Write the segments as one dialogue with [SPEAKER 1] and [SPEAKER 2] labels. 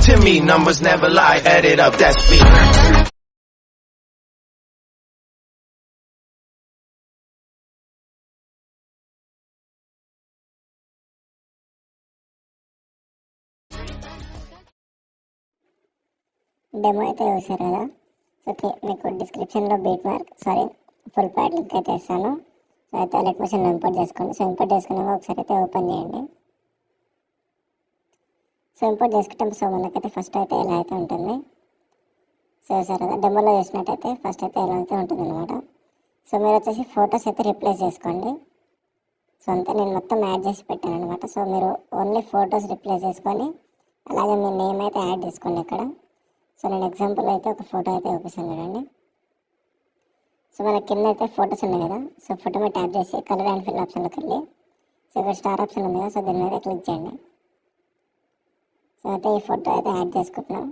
[SPEAKER 1] to me. Numbers never lie, add it up, that's me.
[SPEAKER 2] Demo అయితే చూసారు కదా. So మీకు డిస్క్రిప్షన్లో ఫుల్ ప్యాడ్ లింక్ అయితే ఇస్తాను. సో అయితే ఎలక్ట్రిషన్ ఇంపోర్ట్ చేసుకోండి. సో ఇంపోర్ట్ చేసుకున్నాక ఒకసారి అయితే ఓపెన్ చేయండి. సో ఇంపోర్ట్ చేసుకుంటాం. సో మనకైతే ఫస్ట్ అయితే ఇలా అయితే ఉంటుంది. సో సరే కదా, డెమోలో చేసినట్టయితే ఫస్ట్ అయితే ఇలా అయితే ఉంటుంది అనమాట. సో మీరు వచ్చేసి ఫొటోస్ అయితే రిప్లేస్ చేసుకోండి. సో అంతే, నేను మొత్తం యాడ్ చేసి పెట్టాను అనమాట. సో మీరు ఓన్లీ ఫొటోస్ రిప్లేస్ చేసుకొని అలాగే మీ నేమ్ అయితే యాడ్ చేసుకోండి ఇక్కడ. సో నేను ఎగ్జాంపుల్ అయితే ఒక ఫోటో అయితే చూపిస్తాను చూడండి. సో మన కింద అయితే ఫొటోస్ ఉన్నాయి కదా. సో ఫోటో మీద ట్యాప్ చేసి కలర్ అండ్ ఫిల్ ఆప్షన్లోకి వెళ్ళి సో ఇక్కడ స్టార్ ఆప్షన్ ఉంది కదా. సో దీని మీద క్లిక్ చేయండి. సో అయితే ఈ ఫోటో అయితే యాడ్ చేసుకుంటున్నాం.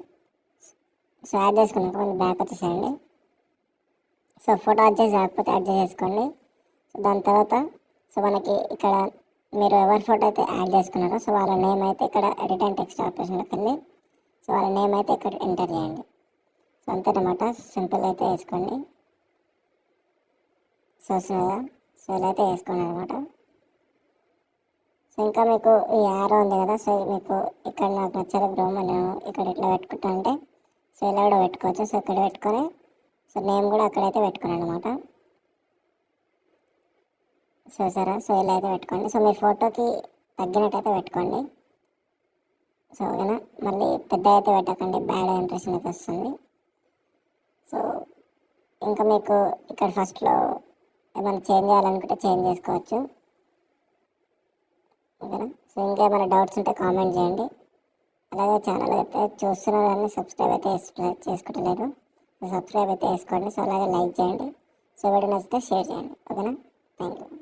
[SPEAKER 2] సో యాడ్ చేసుకున్నాక మనం బ్యాక్ వచ్చేసేయండి. సో ఫోటో అడ్జస్ట్ కాకపోతే అడ్జస్ట్ చేసుకోండి. సో దాని తర్వాత సో మనకి ఇక్కడ మీరు ఎవరి ఫోటో అయితే యాడ్ చేసుకున్నారో సో వాళ్ళ నేమ్ అయితే ఇక్కడ ఎడిట్ అండ్ టెక్స్ట్ ఆప్షన్లోకి వెళ్ళి సో వాళ్ళ నేమ్ అయితే ఇక్కడ ఎంటర్ చేయండి. సో అంతేనమాట, సింపుల్ అయితే వేసుకోండి. సో ఇలా అయితే వేసుకోండి అనమాట. సో ఇంకా మీకు ఈ యారో ఉంది కదా. సో మీకు ఇక్కడ నాకు నచ్చదు బ్రో, నేను ఇక్కడ ఇట్లా పెట్టుకుంటా అంటే సో ఇలా కూడా పెట్టుకోవచ్చు. సో ఇక్కడ పెట్టుకొని సో నేమ్ కూడా అక్కడైతే పెట్టుకున్నాను అనమాట. సో సరే, సో ఇలా అయితే పెట్టుకోండి. సో మీ ఫోటోకి తగ్గినట్టయితే పెట్టుకోండి. సో ఓకేనా, మళ్ళీ పెద్ద అయితే పెట్టకండి, బ్యాడ్ ఇంప్రెషన్ అయితే వస్తుంది. సో ఇంకా మీకు ఇక్కడ ఫస్ట్లో ఏమైనా చేంజ్ చేయాలనుకుంటే చేంజ్ చేసుకోవచ్చు. ఓకేనా. సో ఇంకేమైనా డౌట్స్ ఉంటే కామెంట్ చేయండి. అలాగే ఛానల్ అయితే చూస్తున్నారు కానీ సబ్స్క్రైబ్ అయితే చేసుకుంటలేరు. సో సబ్స్క్రైబ్ అయితే వేసుకోండి. సో అలాగే లైక్ చేయండి. సో వీడియో నచ్చితే షేర్ చేయండి. ఓకేనా, థ్యాంక్ యూ.